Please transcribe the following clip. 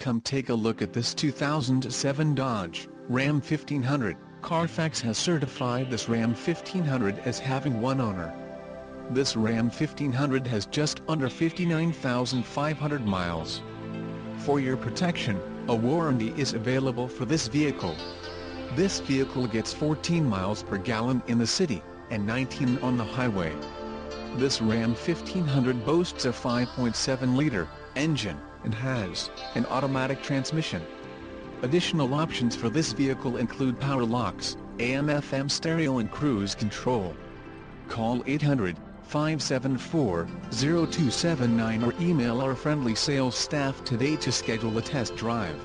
Come take a look at this 2007 Dodge Ram 1500. Carfax has certified this Ram 1500 as having one owner. This Ram 1500 has just under 59,500 miles. For your protection, a warranty is available for this vehicle. This vehicle gets 14 miles per gallon in the city, and 19 on the highway. This Ram 1500 boasts a 5.7-liter engine, and has an automatic transmission. Additional options for this vehicle include power locks, AM/FM stereo and cruise control. Call 800-574-0279 or email our friendly sales staff today to schedule a test drive.